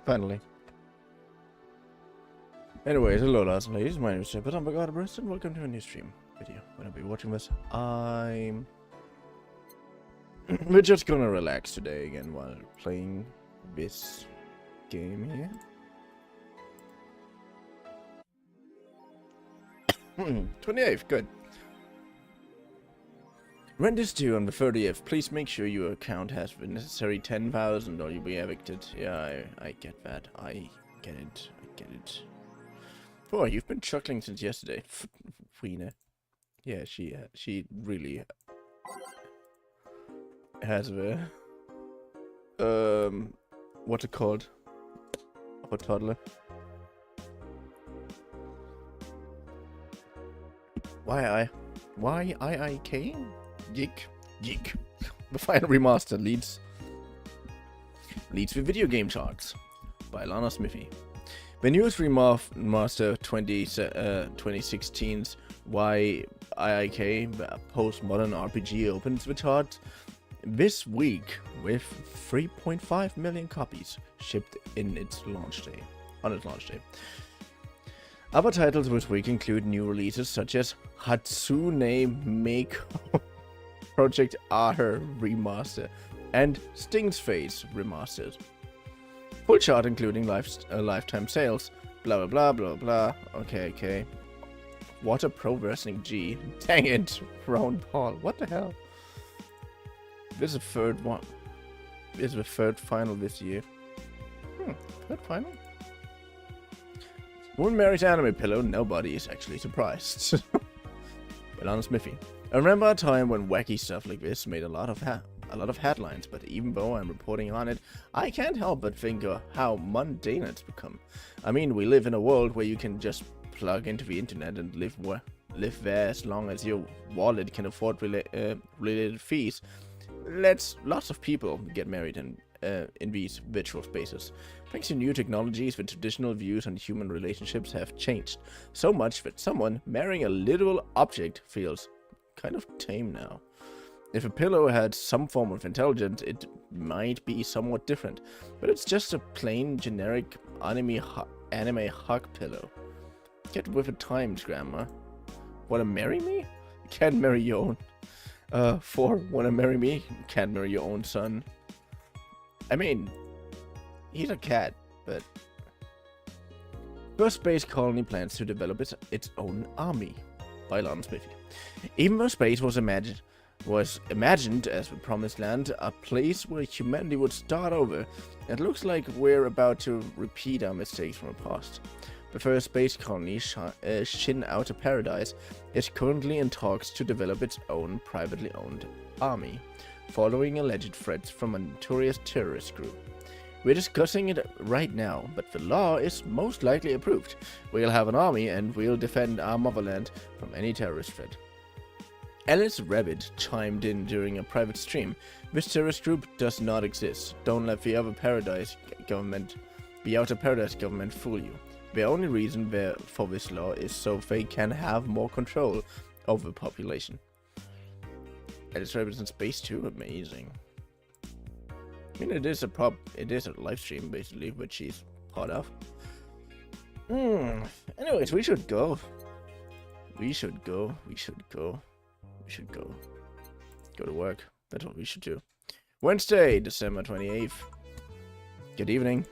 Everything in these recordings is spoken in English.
Finally. Anyways, hello lads and ladies, my name is Shepard, I'm Barista, and welcome to a new stream video. When I'll be watching this, we're just gonna relax today again while playing this game here. 28th, good. Rent is due on the 30th. Please make sure your account has the necessary 10,000 or you'll be evicted. Yeah, I get that. I get it. Oh, you've been chuckling since yesterday. Weena. Yeah, she really has the what's it called? Of a toddler. Why I-I-K? Geek. The final remaster leads with video game charts by Lana Smithy. The newest remaster 2016's YIIK postmodern RPG opens the charts this week with 3.5 million copies shipped on its launch day. Other titles this week include new releases such as Hatsune Miku Project R Remaster and Sting's Face Remastered. Full chart including lifetime sales. Blah blah blah blah blah. Okay. What a pro wrestling G. Dang it, Ron Paul. What the hell? This is the third one. This is the third final this year. Third final? Woman marries anime pillow. Nobody is actually surprised. But Lana Smithy. I remember a time when wacky stuff like this made a lot of headlines, but even though I'm reporting on it, I can't help but think of how mundane it's become. I mean, we live in a world where you can just plug into the internet and live there as long as your wallet can afford related fees. Lots of people get married in these virtual spaces. Thanks to new technologies, the traditional views on human relationships have changed so much that someone marrying a literal object feels kind of tame now. If a pillow had some form of intelligence, it might be somewhat different, but it's just a plain generic anime hug pillow. Get with the times, Grandma. Wanna marry me? You can't marry your own. Wanna marry me? You can't marry your own son. I mean, he's a cat, but First Space Colony plans to develop its own army by Lana Smithy. Even though space was imagined as the promised land, a place where humanity would start over, it looks like we're about to repeat our mistakes from the past. The first space colony, Shin Outer Paradise, is currently in talks to develop its own privately owned army, following alleged threats from a notorious terrorist group. We're discussing it right now, but the law is most likely approved. We'll have an army and we'll defend our motherland from any terrorist threat. Alice Rabbit chimed in during a private stream. This terrorist group does not exist. Don't let the Outer Paradise government fool you. The only reason for this law is so they can have more control over the population. Alice Rabbit in space too, amazing. I mean, it is a live stream basically, which she's part of. Anyways, we should go. Go to work. That's what we should do. Wednesday, December 28th. Good evening.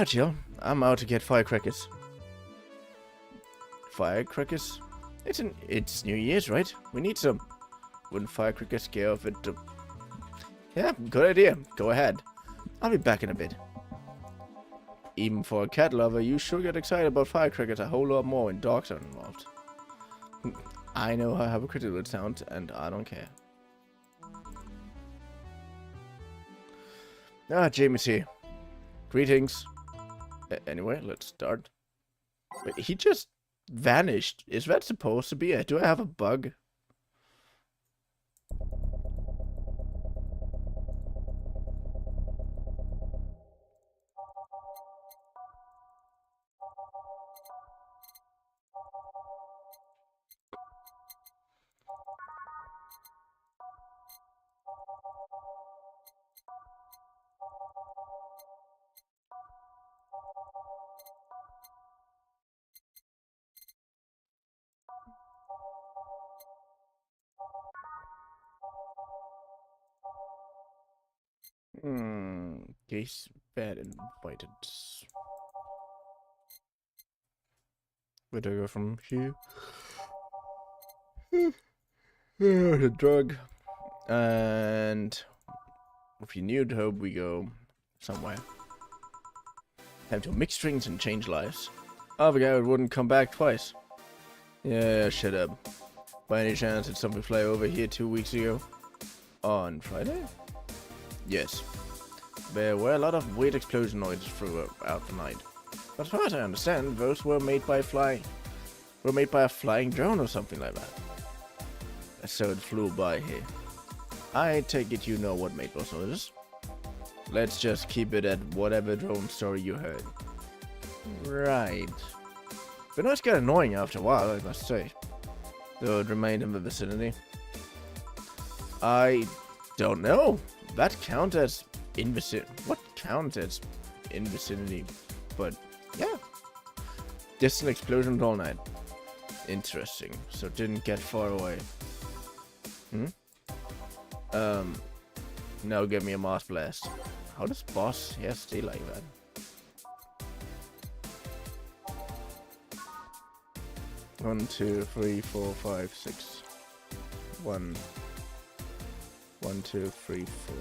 Jill, I'm out to get firecrackers. Firecrackers? It's New Year's, right? We need some. Wouldn't firecrackers scare off it? Yeah, good idea. Go ahead. I'll be back in a bit. Even for a cat lover, you sure get excited about firecrackers a whole lot more when dogs are involved. I know how hypocritical it sounds, and I don't care. Jamie's here. Greetings. Anyway, let's start. Wait, he just vanished. Is that supposed to be it? Do I have a bug? Case bad invited. Where do I go from here? The drug. And if you need hope, we go somewhere. Have to mix drinks and change lives. Oh, the guy wouldn't come back twice. Yeah, shut up. By any chance, did something fly over here 2 weeks ago? On Friday? Yes. There were a lot of weird explosion noises throughout the night. But as far as I understand, those were made by a flying drone or something like that. So it flew by here. I take it you know what made those noises. Let's just keep it at whatever drone story you heard. Right. The noise got annoying after a while, I must say. Though it remained in the vicinity. I don't know. That counts as in vicinity. What counts as in vicinity? But yeah. Distant explosions all night. Interesting. So it didn't get far away. Now give me a Mars blast. How does boss hair stay like that? One, 2, 3, 4, 5, 6. 1, 1, 2, 3, 4.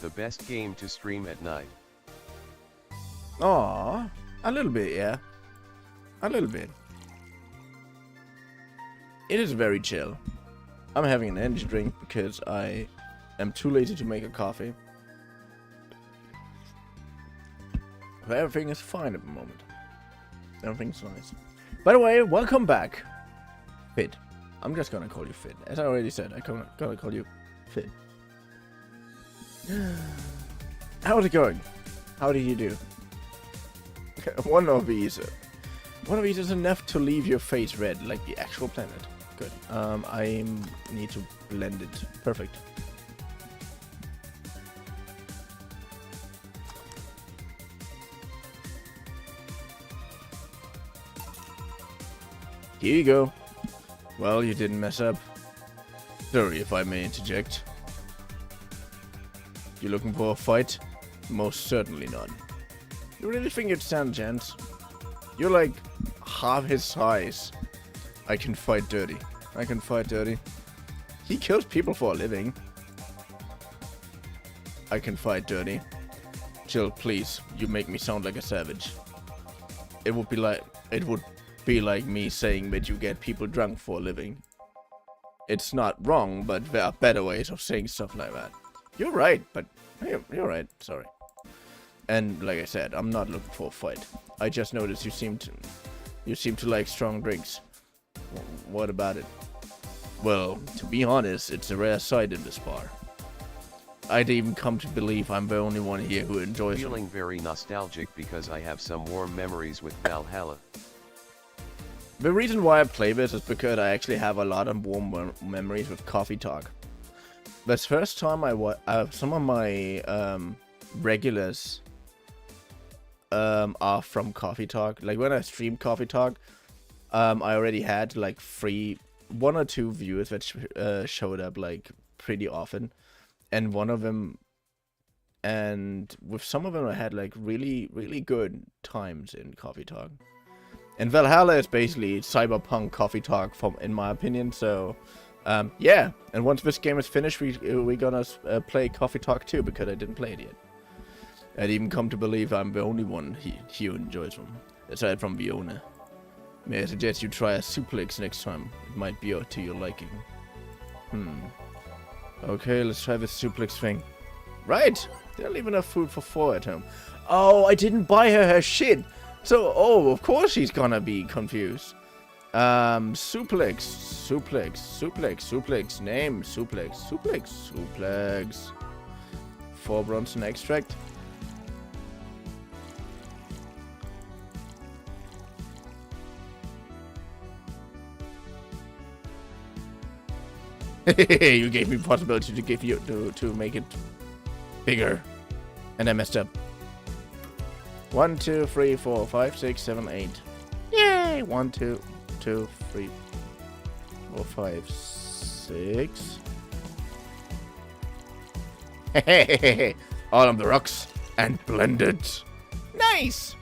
The best game to stream at night. Aww, a little bit, yeah. A little bit. It is very chill. I'm having an energy drink because I am too lazy to make a coffee. But everything is fine at the moment. Everything's nice. By the way, welcome back. Fit. I'm just gonna call you Fit. As I already said, I'm gonna call you Fit. How's it going? How did you do? One of these is enough to leave your face red, like the actual planet. Good. I need to blend it. Perfect. Here you go. Well, you didn't mess up. Sorry if I may interject. You looking for a fight? Most certainly not. You really think you'd stand a chance? You're like half his size. I can fight dirty. I can fight dirty. He kills people for a living. I can fight dirty. Jill, please. You make me sound like a savage. It would be like me saying that you get people drunk for a living. It's not wrong, but there are better ways of saying stuff like that. You're right, but you're right. Sorry. And like I said, I'm not looking for a fight. I just noticed you seem to like strong drinks. What about it? Well, to be honest, it's a rare sight in this bar. I'd even come to believe I'm the only one here who enjoys it. Feeling very nostalgic because I have some warm memories with Valhalla. The reason why I play this is because I actually have a lot of warm memories with Coffee Talk. The first time some of my regulars are from Coffee Talk. Like when I streamed Coffee Talk, I already had like 1 or 2 viewers that showed up like pretty often, and with some of them I had like really good times in Coffee Talk. And Valhalla is basically cyberpunk Coffee Talk, in my opinion. So yeah, and once this game is finished, we're gonna play Coffee Talk 2 because I didn't play it yet. I'd even come to believe I'm the only one here who enjoys them, aside from Fiona. May I suggest you try a suplex next time? It might be to your liking. Okay, let's try this suplex thing. Right! They don't leave enough food for 4 at home. Oh, I didn't buy her shit! So, of course she's gonna be confused. Suplex. Name, suplex. 4 Bronson extract. You gave me possibility to make it bigger, and I messed up. 1, 2, 3, 4, 5, 6, 7, 8. Yay! 1, 2, 3, 4, 5, 6. Hey, all on the rocks and blended. Nice.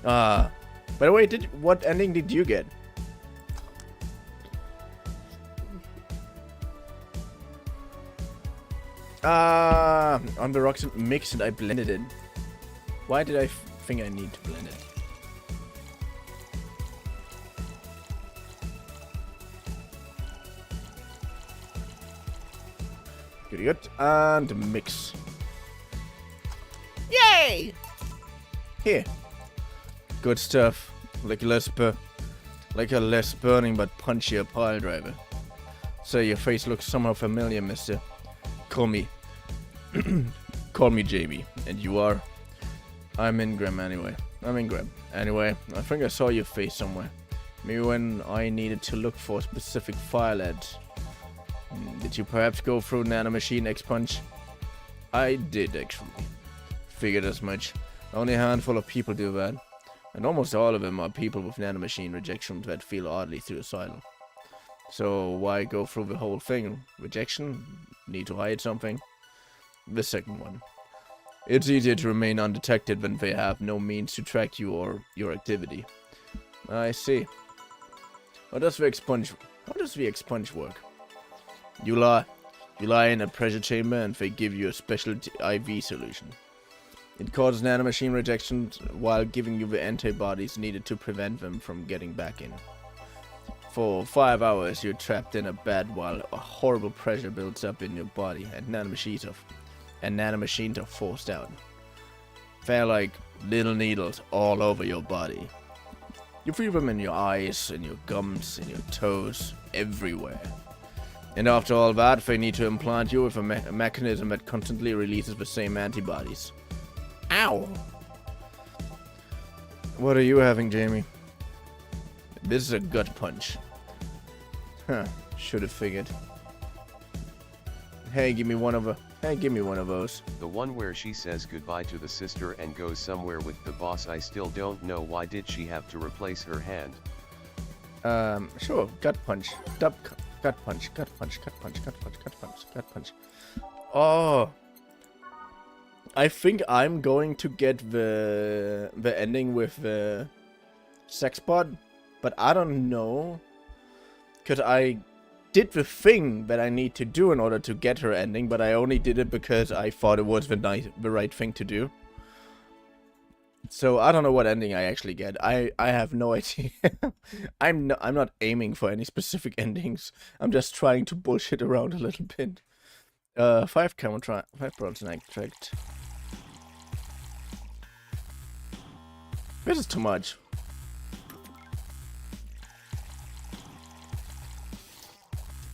By the way, what ending did you get? On the rocks and mix, and I blended it. Why did I think I need to blend it? Good. And mix. Yay! Here. Good stuff. Like a less burning but punchier pile driver. So your face looks somehow familiar, mister. Call me Jamie. And you are? I'm Ingram anyway. Anyway, I think I saw your face somewhere. Maybe when I needed to look for a specific file at. Did you perhaps go through Nanomachine X-Punch? I did, actually. Figured as much. Only a handful of people do that. And almost all of them are people with nanomachine rejection that feel oddly suicidal. So why go through the whole thing? Rejection? Need to hide something? The second one. It's easier to remain undetected when they have no means to track you or your activity. I see. How does the expunge work? You lie in a pressure chamber and they give you a special IV solution. It causes nanomachine rejection while giving you the antibodies needed to prevent them from getting back in. For 5 hours you're trapped in a bed while a horrible pressure builds up in your body and nanomachines are forced out. They're like little needles all over your body. You feel them in your eyes, in your gums, in your toes, everywhere. And after all that, they need to implant you with a mechanism that constantly releases the same antibodies. Ow! What are you having, Jamie? This is a gut punch. Huh, should have figured. Hey, give me one of those. The one where she says goodbye to the sister and goes somewhere with the boss. I still don't know why did she have to replace her hand. Sure, gut punch. Gut punch. Oh. I think I'm going to get the ending with the sex pod, but I don't know. Because I did the thing that I need to do in order to get her ending, but I only did it because I thought it was the right thing to do. So I don't know what ending I actually get. I have no idea. I'm not aiming for any specific endings. I'm just trying to bullshit around a little bit. 5 bronze and extract. This is too much.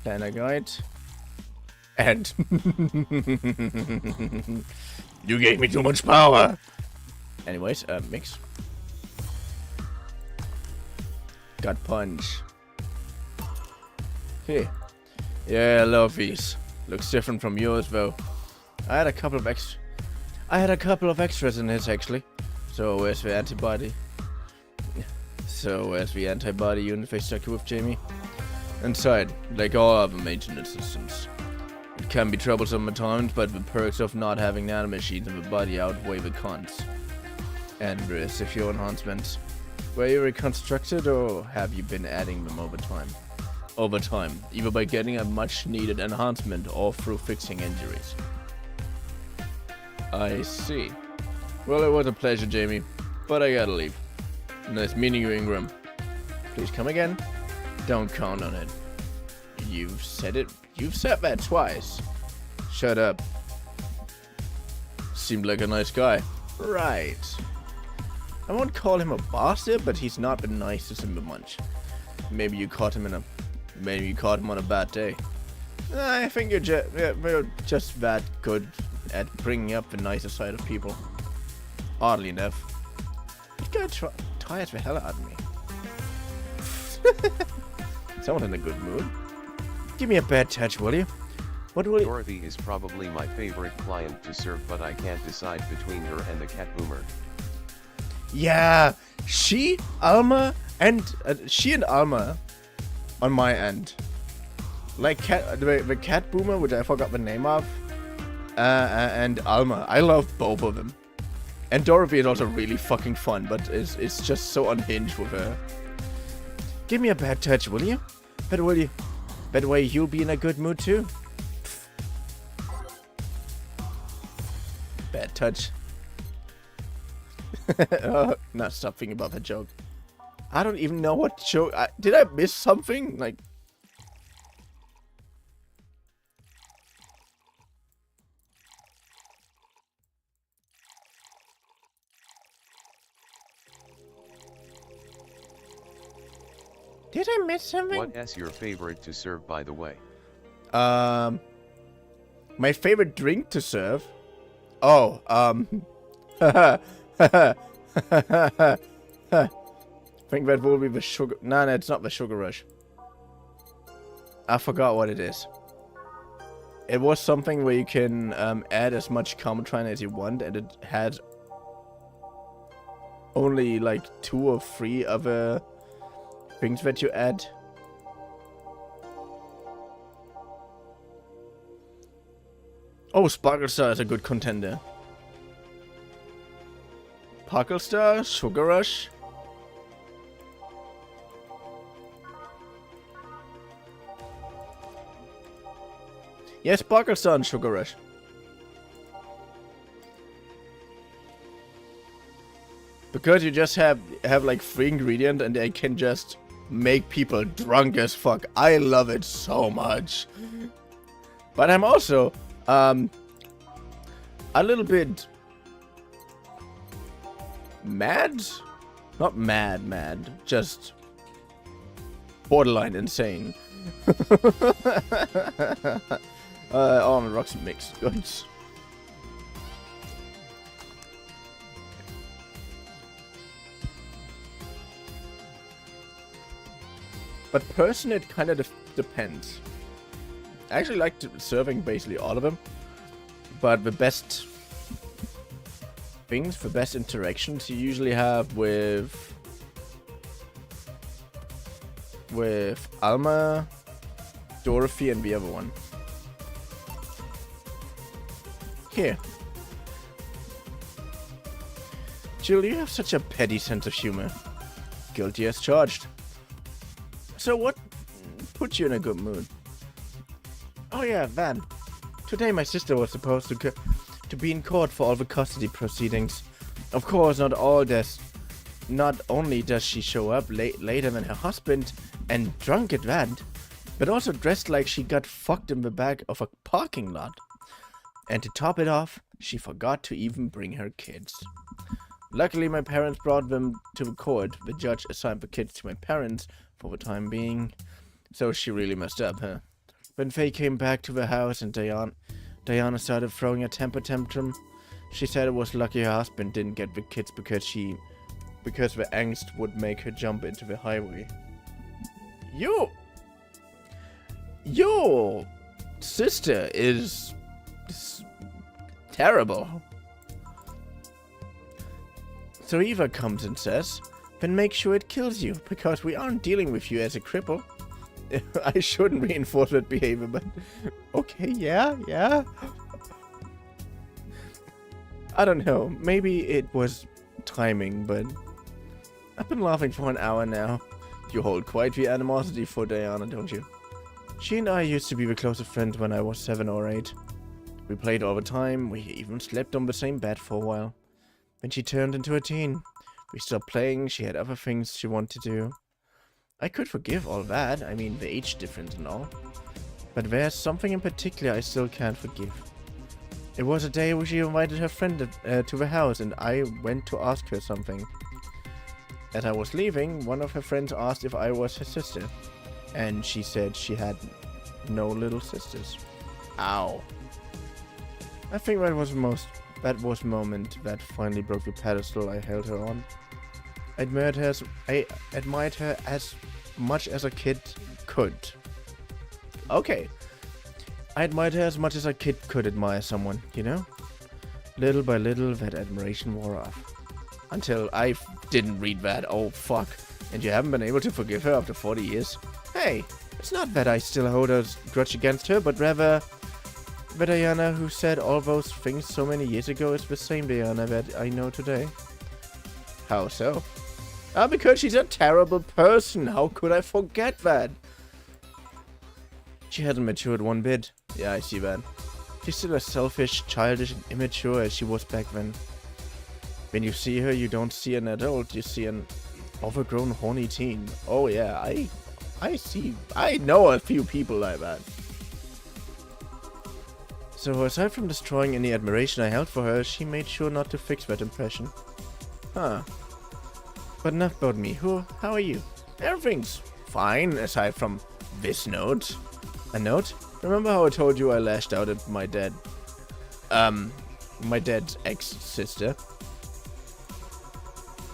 Planner guide. And you gave me too much power. Anyways, mix. Gut punch. Hey. Yeah, I love these. Looks different from yours though. I had a couple of extras in this actually. So where's the antibody? Unit they stuck with, Jamie? Inside, like all other maintenance systems. It can be troublesome at times, but the perks of not having nanomachines in the body outweigh the cons. And if your enhancements, were you reconstructed or have you been adding them over time? Over time, either by getting a much needed enhancement or through fixing injuries. I see. Well, it was a pleasure, Jamie, but I gotta leave. Nice meeting you, Ingram. Please come again. Don't count on it. You've said it. You've said that twice. Shut up. Seemed like a nice guy. Right. I won't call him a bastard, but he's not the nicest in the bunch. Maybe you caught him on a bad day. I think you're just that good at bringing up the nicer side of people. Oddly enough. That guy tires the hell out of me. Someone in a good mood. Give me a bad touch, will you? What will you? Dorothy is probably my favorite client to serve, but I can't decide between her and the cat boomer. Yeah, she and Alma on my end Like the cat boomer, which I forgot the name of, and Alma. I love both of them. And Dorothy is also really fucking fun, but it's just so unhinged with her. Give me a bad touch, will you? That way you'll be in a good mood too. Bad touch. Oh, no, stop thinking about that joke. I don't even know what joke. Did I miss something? Like. Did I miss something? What's your favorite to serve, by the way? My favorite drink to serve? Oh, I think that will be the sugar. No, it's not the sugar rush. I forgot what it is. It was something where you can add as much Comatron as you want, and it had only like 2 or 3 other things that you add. Oh, Sparkle Star is a good contender. Sparkle Star, Sugar Rush. Yes, Sparkle Star and Sugar Rush. Because you just have like 3 ingredients and they can just make people drunk as fuck. I love it so much. But I'm also a little bit mad? Not mad. Just borderline insane. Almond Rocks mix. Good. But personally, it kind of depends. I actually like serving basically all of them. But the best things, the best interactions you usually have with Alma, Dorothy, and the other one. Here. Jill, you have such a petty sense of humor. Guilty as charged. So what puts you in a good mood? Oh yeah, Van. Today my sister was supposed to be in court for all the custody proceedings. Of course, not only does she show up later than her husband and drunk at that, but also dressed like she got fucked in the back of a parking lot. And to top it off, she forgot to even bring her kids. Luckily, my parents brought them to the court. The judge assigned the kids to my parents for the time being. So she really messed up, huh? When Faye came back to the house and Diana started throwing a temper tantrum, she said it was lucky her husband didn't get the kids because the angst would make her jump into the highway. Your sister is terrible. So Eva comes and says, then make sure it kills you, because we aren't dealing with you as a cripple. I shouldn't reinforce that behavior, but okay, yeah. I don't know, maybe it was timing, but I've been laughing for an hour now. You hold quite the animosity for Diana, don't you? She and I used to be the closest friends when I was 7 or 8. We played all the time, we even slept on the same bed for a while. When she turned into a teen, we stopped playing, she had other things she wanted to do. I could forgive all that, I mean the age difference and all. But there's something in particular I still can't forgive. It was a day when she invited her friend to the house and I went to ask her something. As I was leaving, one of her friends asked if I was her sister. And she said she had no little sisters. Ow. I think that was the moment that finally broke the pedestal I held her on. I admired her as much as a kid could. Okay. I admired her as much as a kid could admire someone, you know? Little by little, that admiration wore off. Until I didn't read that, oh fuck. And you haven't been able to forgive her after 40 years? Hey, It's not that I still hold a grudge against her, but rather the Diana who said all those things so many years ago is the same Diana that I know today. How so? Because she's a terrible person. How could I forget that? She hasn't matured one bit. Yeah, I see that. She's still as selfish, childish, and immature as she was back then. When you see her, you don't see an adult, you see an overgrown, horny teen. Oh yeah, I know a few people like that. So aside from destroying any admiration I held for her, she made sure not to fix that impression. Huh. But enough about me. How are you? Everything's fine, aside from this note. A note? Remember how I told you I lashed out at my dad? My dad's ex-sister?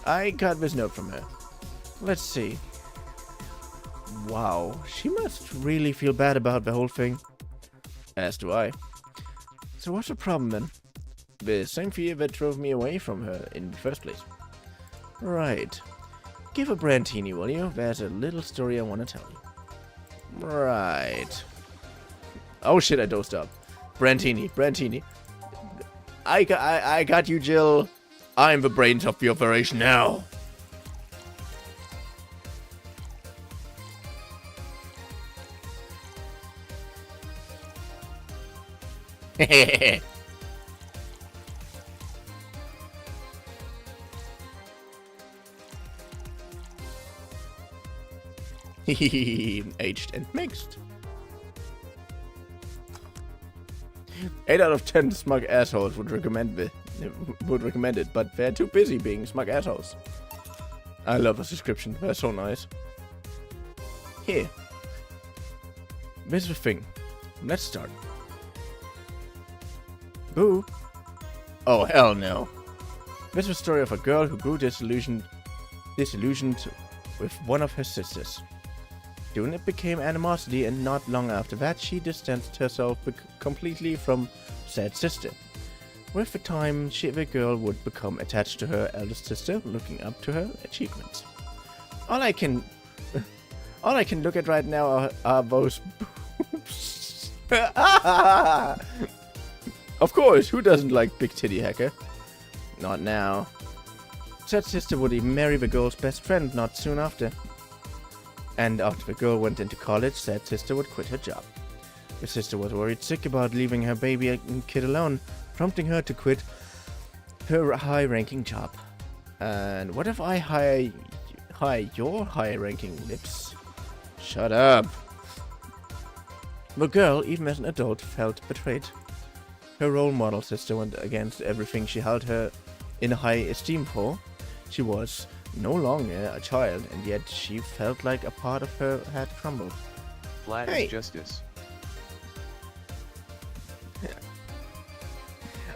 I got this note from her. Let's see. Wow, she must really feel bad about the whole thing. As do I. So what's the problem then? The same fear that drove me away from her in the first place. Right. Give a Brantini, will you? There's a little story I want to tell you. Right. Oh shit, I dozed up. Brantini. I got you, Jill. I'm the brains of the operation now. Hehehe. Aged and mixed. 8 out of 10 smug assholes would recommend it, but they're too busy being smug assholes. I love this description. They're so nice. Here. This is the thing. Let's start. Boo. Oh, hell no. This is the story of a girl who grew disillusioned with one of her sisters. Soon it became animosity, and not long after that, she distanced herself completely from said sister. With the time, the girl would become attached to her eldest sister, looking up to her achievements. All I can look at right now are those boobs. Of course, who doesn't like big titty hacker? Not now. Said sister would even marry the girl's best friend not soon after. And after the girl went into college, said sister would quit her job. The sister was worried sick about leaving her baby and kid alone, prompting her to quit her high-ranking job. And what if I hire your high-ranking lips? Shut up. The girl, even as an adult, felt betrayed. Her role model sister went against everything she held her in high esteem for. She was no longer a child, and yet she felt like a part of her had crumbled. Flat as justice.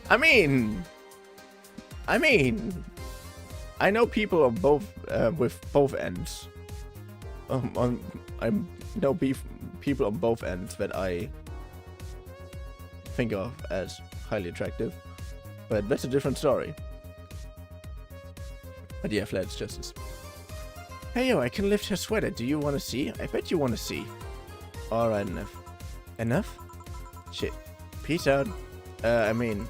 I mean, I know people of both with both ends. I know people on both ends that I think of as highly attractive, but that's a different story. But yeah, flat as justice. Hey yo, I can lift her sweater. Do you want to see? I bet you want to see. Alright, enough. Enough? Shit. Peace out. I mean,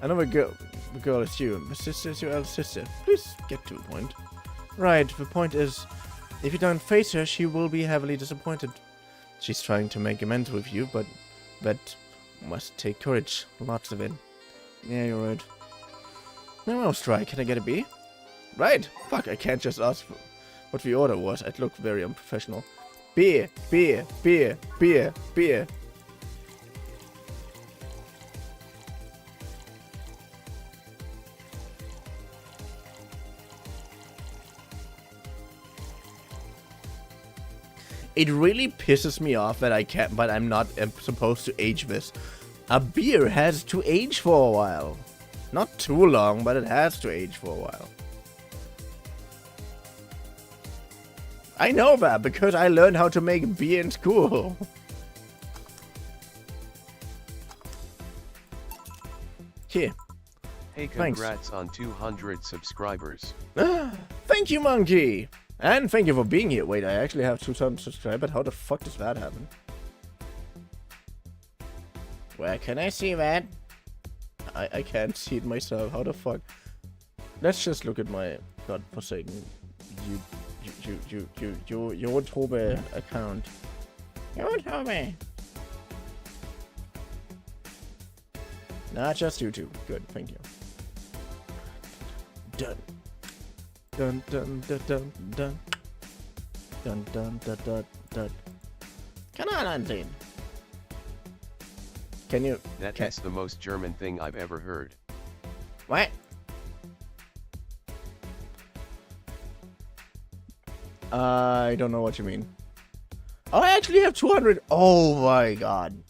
another girl is you. My sister is your elder sister. Please get to the point. Right, the point is, if you don't face her, she will be heavily disappointed. She's trying to make amends with you, but that must take courage. Lots of it. Yeah, you're right. No, I'll try. Can I get a B? Right. Fuck, I can't just ask for what the order was. I'd look very unprofessional. Beer, beer, beer, beer, beer. It really pisses me off that I can't, but I'm not supposed to age this. A beer has to age for a while. Not too long, but it has to age for a while. I know that because I learned how to make beer in school. Here. Hey, congrats on 200 subscribers. Thank you, monkey. And thank you for being here. Wait, I actually have 2,000 subscribers. How the fuck does that happen? Where can I see that? I can't see it myself. How the fuck? Let's just look at my godforsaken YouTuber account. YouTuber. Not just YouTube. Good, thank you. Done. Dun dun dun dun dun. Dun dun dun dun dun. Come on, Unseen. Can you... That's the most German thing I've ever heard. What? I don't know what you mean. Oh, I actually have 200. Oh my god.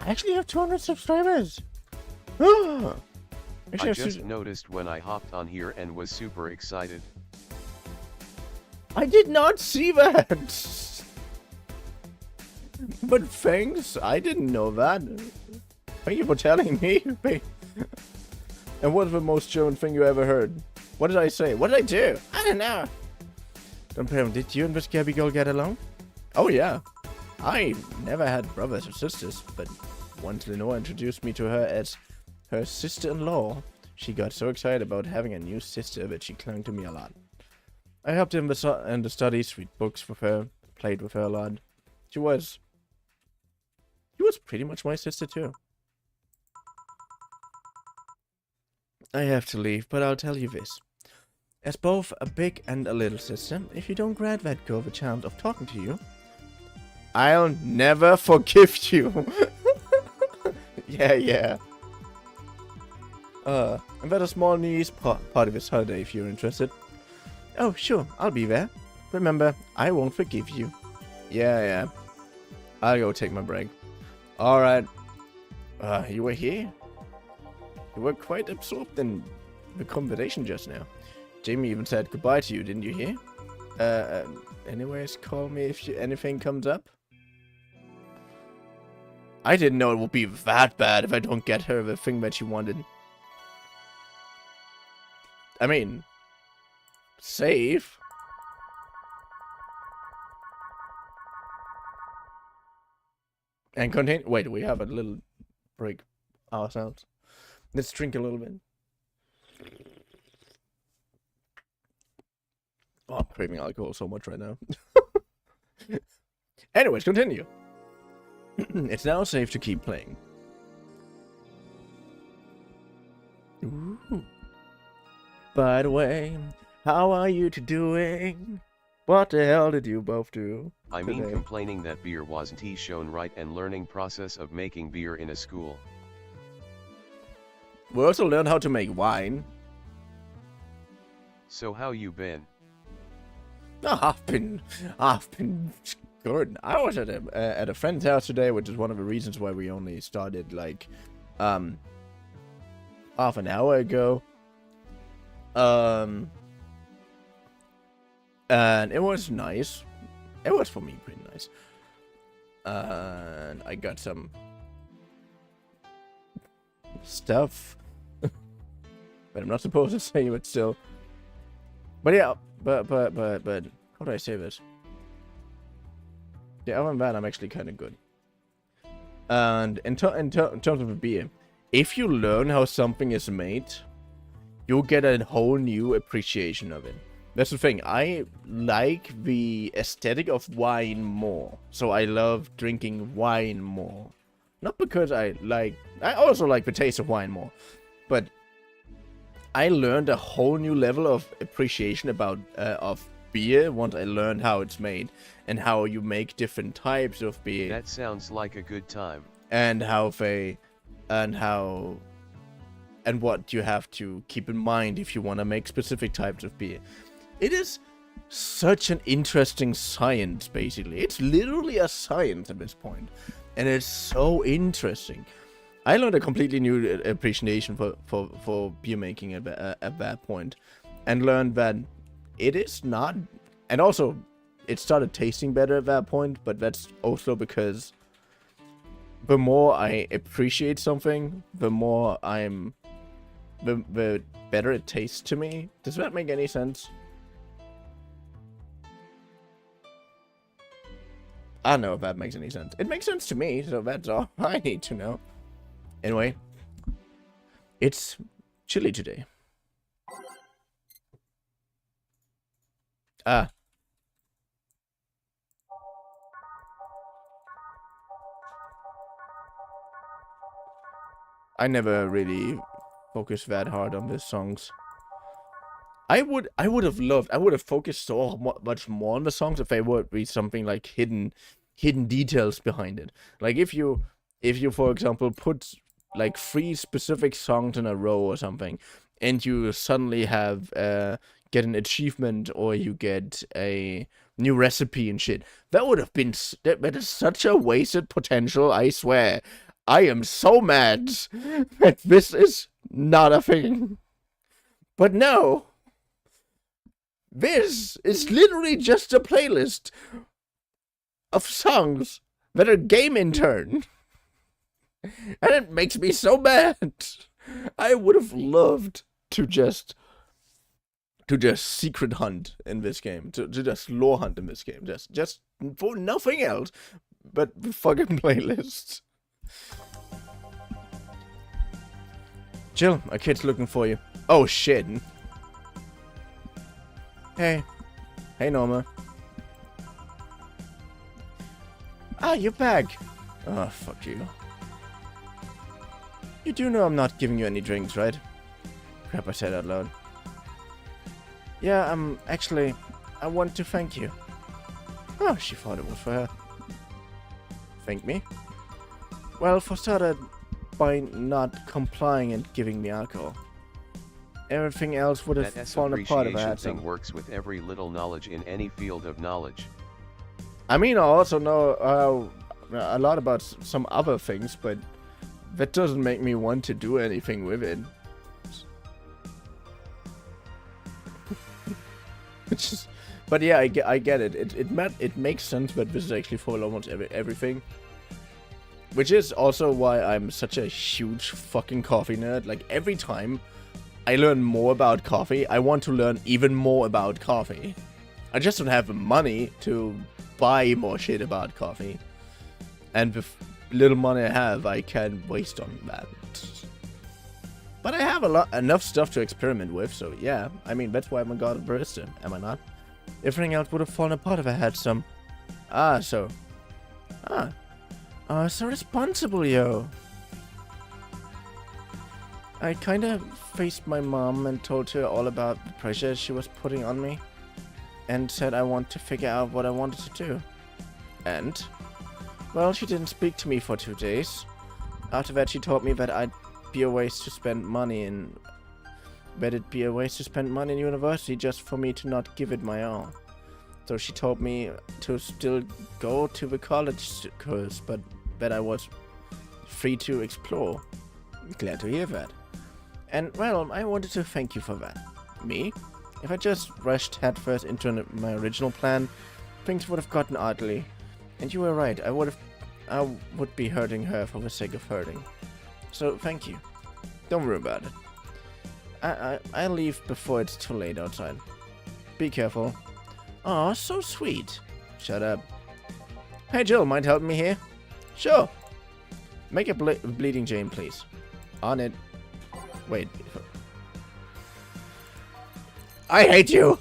I actually have 200 subscribers. I just noticed when I hopped on here and was super excited. I did not see that. But thanks, I didn't know that. Thank you for telling me. And what's the most German thing you ever heard? What did I say? What did I do? I don't know. Did you and this Gabby girl get along? Oh yeah. I never had brothers or sisters, but once Lenore introduced me to her as her sister-in-law, she got so excited about having a new sister that she clung to me a lot. I helped in the studies, read books with her, played with her a lot. She was pretty much my sister too. I have to leave, but I'll tell you this. As both a big and a little sister, if you don't grant that girl the chance of talking to you, I'll never forgive you. Yeah. I've got a small niece party this holiday if you're interested. Oh, sure, I'll be there. Remember, I won't forgive you. Yeah. I'll go take my break. Alright. You were here? You were quite absorbed in the conversation just now. Jamie even said goodbye to you, didn't you hear? Anyways, call me if anything comes up. I didn't know it would be that bad if I don't get her the thing that she wanted. I mean, save. And continue. Wait, we have a little break ourselves. Let's drink a little bit. Oh, I'm craving alcohol so much right now. Anyways, continue. It's now safe to keep playing. Ooh. By the way, how are you two doing? What the hell did you both do? I mean, complaining that beer wasn't shown right and learning process of making beer in a school. We also learned how to make wine. So how you been? Oh, I've been good. I was at a friend's house today, which is one of the reasons why we only started like half an hour ago. And it was nice. It was for me pretty nice. And I got some stuff, but I'm not supposed to say it still. But yeah, but how do I say this? Yeah, other than that, I'm actually kind of good. And in terms of a beer, if you learn how something is made, you'll get a whole new appreciation of it. That's the thing. I like the aesthetic of wine more, so I love drinking wine more. Not because I also like the taste of wine more, but I learned a whole new level of appreciation about of beer once I learned how it's made and how you make different types of beer. That sounds like a good time. And what you have to keep in mind if you want to make specific types of beer. It is such an interesting science, basically. It's literally a science at this point, and it's so interesting. I learned a completely new appreciation for beer making at that point, and learned that it is not, and also it started tasting better at that point, but that's also because the more I appreciate something, the better it tastes to me. Does that make any sense? I don't know if that makes any sense. It makes sense to me, so that's all I need to know. Anyway, it's chilly today. Ah. I never really focused that hard on these songs. I would have focused so much more on the songs if they would be something like hidden details behind it. Like if you for example put like 3 specific songs in a row or something, and you suddenly have get an achievement or you get a new recipe and shit. That would have been that is such a wasted potential, I swear. I am so mad that this is not a thing. But no. This is literally just a playlist of songs that are game in turn. And it makes me so mad. I would have loved to just secret hunt in this game, to just lore hunt in this game, just for nothing else but the fucking playlist. Jill, a kid's looking for you. Oh shit. Hey Norma. Ah, you're back. Oh, fuck you. You do know I'm not giving you any drinks, right? Crap, I said out loud. Yeah, actually, I want to thank you. Oh, she thought it was for her. Thank me? Well, for starters, by not complying and giving me alcohol. Everything else would have fallen apart if I had some. Thing works with every little knowledge in any field of knowledge. I mean, I also know a lot about some other things, but that doesn't make me want to do anything with it. But yeah, I get it. It makes sense, but this is actually for almost everything. Which is also why I'm such a huge fucking coffee nerd. Like, every time I learn more about coffee, I want to learn even more about coffee. I just don't have the money to buy more shit about coffee. And with little money I have, I can't waste on that. But I have enough stuff to experiment with, so yeah. I mean, that's why I'm a god of Barista, am I not? Everything else would have fallen apart if I had some. So responsible, yo. I kinda faced my mom and told her all about the pressure she was putting on me. And said I want to figure out what I wanted to do. And, well, she didn't speak to me for 2 days. After that, she told me that I'd be a waste to spend money in... That it'd be a waste to spend money in university just for me to not give it my all. So she told me to still go to the college course, but that I was free to explore. Glad to hear that. And, well, I wanted to thank you for that. Me? If I just rushed headfirst into my original plan, things would have gotten ugly. And you were right, I would be hurting her for the sake of hurting. So, thank you. Don't worry about it. I'll leave before it's too late outside. Be careful. Aw, so sweet. Shut up. Hey Jill, mind helping me here? Sure. Make a bleeding Jane, please. On it. Wait. I hate you!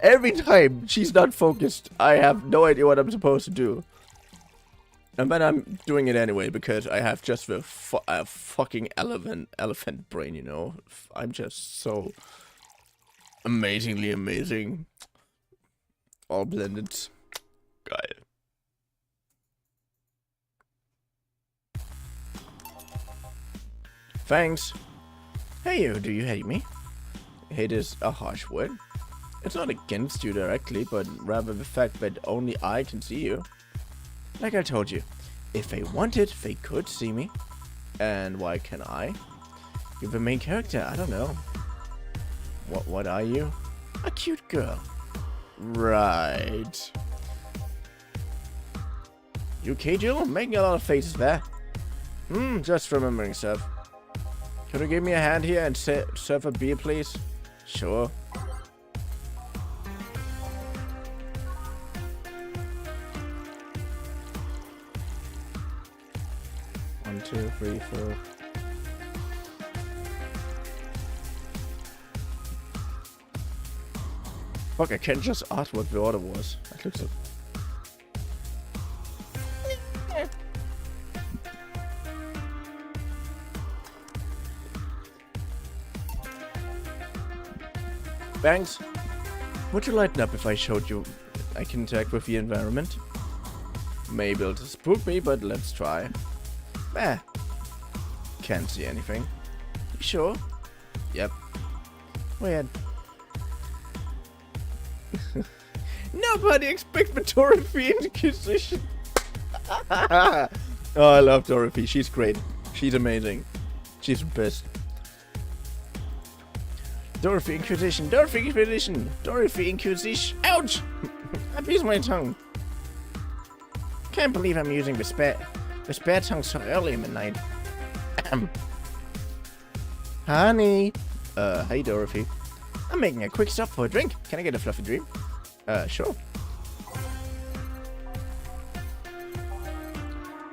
Every time she's not focused, I have no idea what I'm supposed to do. And then I'm doing it anyway, because I have just the fucking elephant brain, you know? I'm just so amazingly amazing. All blended. Geil. Thanks. Hey you, do you hate me? Hate is a harsh word. It's not against you directly, but rather the fact that only I can see you. Like I told you, if they wanted, they could see me. And why can I? You're the main character, I don't know. What are you? A cute girl. Right. You okay, Jill? Making a lot of faces there. Just remembering stuff. Could you give me a hand here and serve a beer, please? Sure. 2, 3, 4. Fuck, I can't just ask what the order was. That looks like... Thanks. Would you lighten up if I showed you I can interact with the environment? Maybe it'll spook me, but let's try. Can't see anything. You sure? Yep. Weird. Nobody expects the Dorothy Inquisition. Oh, I love Dorothy. She's great. She's amazing. She's the best. Dorothy Inquisition. Dorothy Inquisition. Dorothy Inquisition. Ouch! I pieced my tongue. Can't believe I'm using the spare tongue so early in the night. Honey. Hey Dorothy. I'm making a quick stop for a drink. Can I get a fluffy dream? Sure.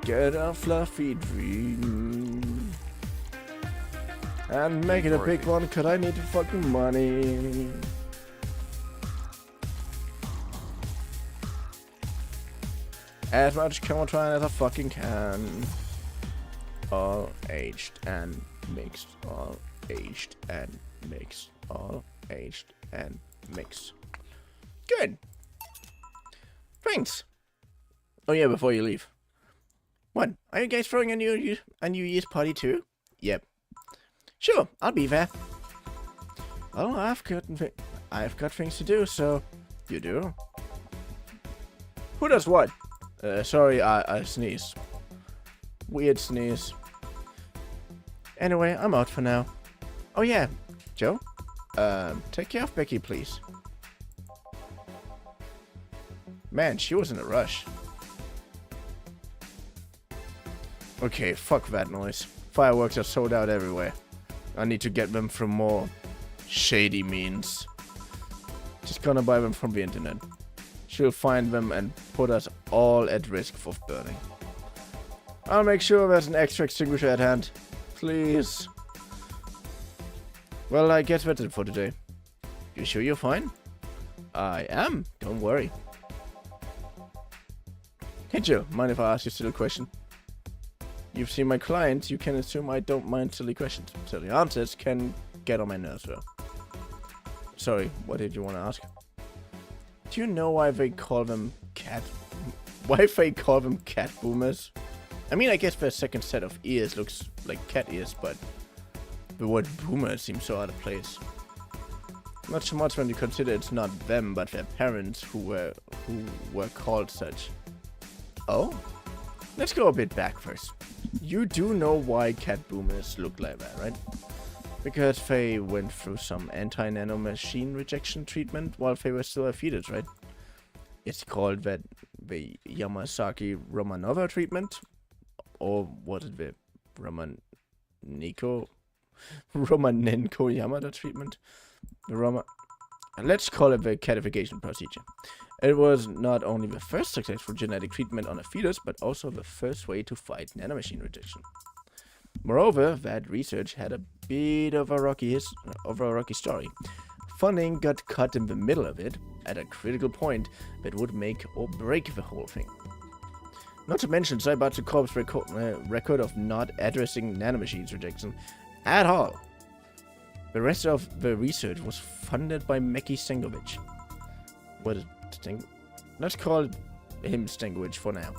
Get a fluffy dream. And make it a big one, cause I need the fucking money. As much Comatine as I fucking can. All aged and mixed. All aged and mixed. All aged and mixed. Good. Thanks. Oh yeah, before you leave. What? Are you guys throwing a New Year's party too? Yep. Sure, I'll be there. Oh, I've got things to do, so you do. Who does what? Sorry, I sneezed. Weird sneeze. Anyway, I'm out for now. Oh yeah, Joe. Take care of Becky, please. Man, she was in a rush. Okay, fuck that noise. Fireworks are sold out everywhere. I need to get them from more shady means. Just gonna buy them from the internet. She'll find them and put us all at risk for burning. I'll make sure there's an extra extinguisher at hand. Please. Well, I guess that's it for today. You sure you're fine? I am. Don't worry. Hey Joe, mind if I ask you still a question? You've seen my clients, you can assume I don't mind silly questions. Silly answers can get on my nerves though. Sorry, what did you want to ask? Do you know why they call them cat boomers? I mean, I guess their second set of ears looks like cat ears, but the word boomer seems so out of place. Not so much when you consider it's not them, but their parents who were called such. Oh? Let's go a bit back first. You do know why cat boomers look like that, right? Because they went through some anti-nanomachine rejection treatment while they were still a fetus, right? It's called the Yamasaki-Romanova treatment. Or was it the Romanenko Yamada treatment? Let's call it the catification procedure. It was not only the first successful genetic treatment on a fetus, but also the first way to fight nanomachine rejection. Moreover, that research had a bit of a rocky story. Funding got cut in the middle of it, at a critical point that would make or break the whole thing. Not to mention Zaibatsu Corp's record of not addressing nanomachines rejection at all. The rest of the research was funded by Meki Stengovich. What is Let's call him Stengovich for now.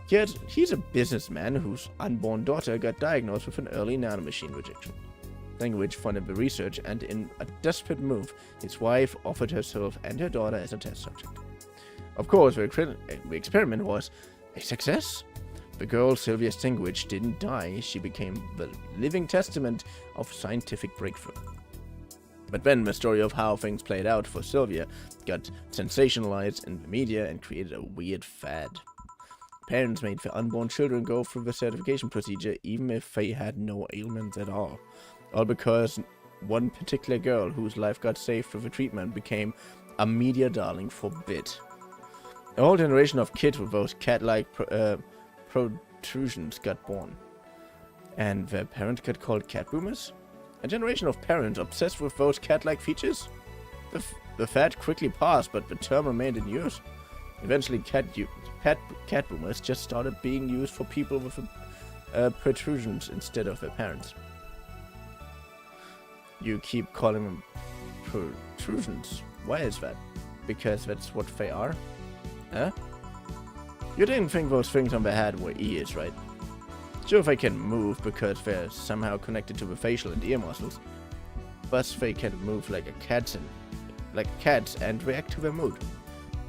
Yet, he's a businessman whose unborn daughter got diagnosed with an early nanomachine rejection. Stengovich funded the research, and in a desperate move, his wife offered herself and her daughter as a test subject. Of course, the experiment was a success. The girl, Sylvia Stengovich, didn't die. She became the living testament of scientific breakthrough. But then the story of how things played out for Sylvia got sensationalized in the media and created a weird fad. Parents made their unborn children go through the certification procedure even if they had no ailments at all. All because one particular girl whose life got saved through the treatment became a media darling for bit. A whole generation of kids with those cat-like protrusions got born. and their parents get called cat boomers? A generation of parents obsessed with those cat-like features? The fad quickly passed, but the term remained in use. Eventually, cat boomers just started being used for people with protrusions instead of their parents. You keep calling them protrusions. Why is that? Because that's what they are? Huh? You didn't think those things on their head were ears, right? Sure, they can move because they're somehow connected to the facial and ear muscles. But they can move like cats and react to their mood.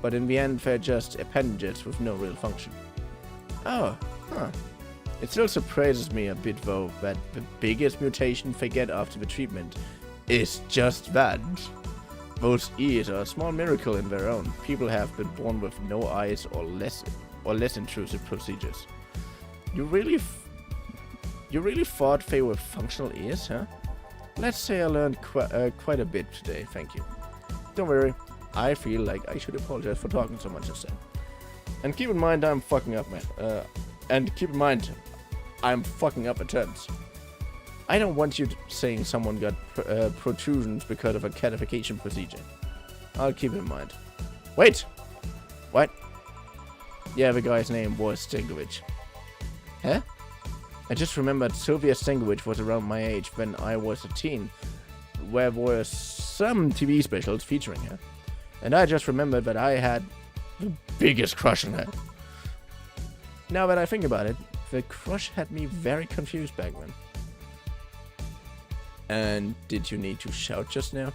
But in the end, they're just appendages with no real function. Oh, huh. It still surprises me a bit though that the biggest mutation they get after the treatment is just that. Those ears are a small miracle in their own. People have been born with no eyes or less intrusive procedures. You really thought they were functional ears, huh? Let's say I learned quite a bit today, thank you. Don't worry, I feel like I should apologize for talking so much just then. And keep in mind I'm fucking up, man. I'm fucking up at turns. I don't want you saying someone got protrusions because of a catification procedure. I'll keep it in mind. Wait! What? Yeah, the guy's name was Stenkovich. Huh? I just remembered Sylvia Stenkovich was around my age when I was a teen. There were some TV specials featuring her. And I just remembered that I had the biggest crush on her. Now that I think about it, the crush had me very confused back then. And did you need to shout just now?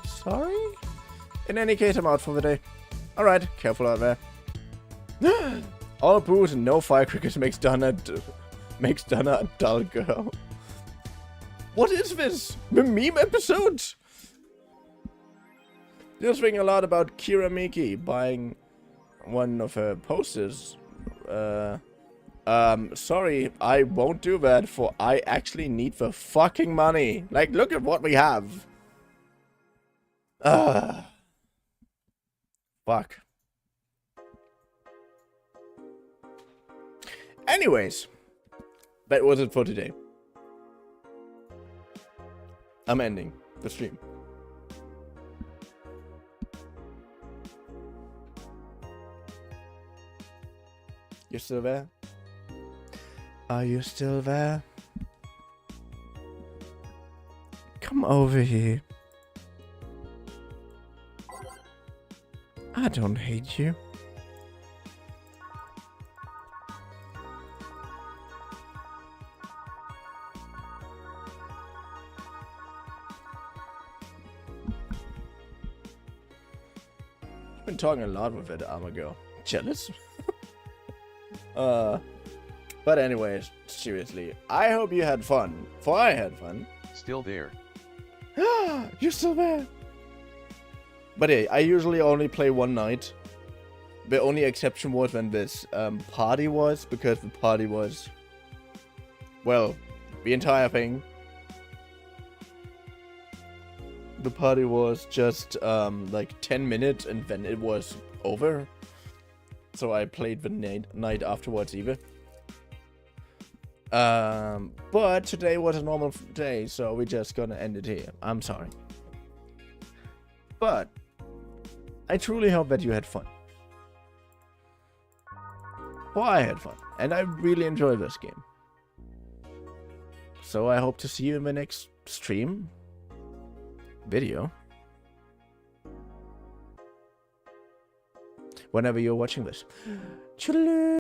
Sorry? In any case, I'm out for the day. Alright, careful out there. All booze and no firecrackers makes Donna a dull girl. What is this? The meme episode? Just thinking a lot about Kira Miki buying one of her posters. Sorry, I won't do that, for I actually need the fucking money. Like, look at what we have. Fuck. Anyways, that was it for today. I'm ending the stream. You still there? Are you still there? Come over here. I don't hate you. I've been talking a lot with that armor girl. Jealous? But anyways, seriously, I hope you had fun, for I had fun. Still there. You're still there. But hey, I usually only play one night. The only exception was when this party was, because the party was, well, the entire thing. The party was just like 10 minutes and then it was over. So I played the night afterwards either. But today was a normal day, so we're just gonna end it here. I'm sorry. But I truly hope that you had fun. Well, I had fun, and I really enjoyed this game. So I hope to see you in the next stream, video, whenever you're watching this.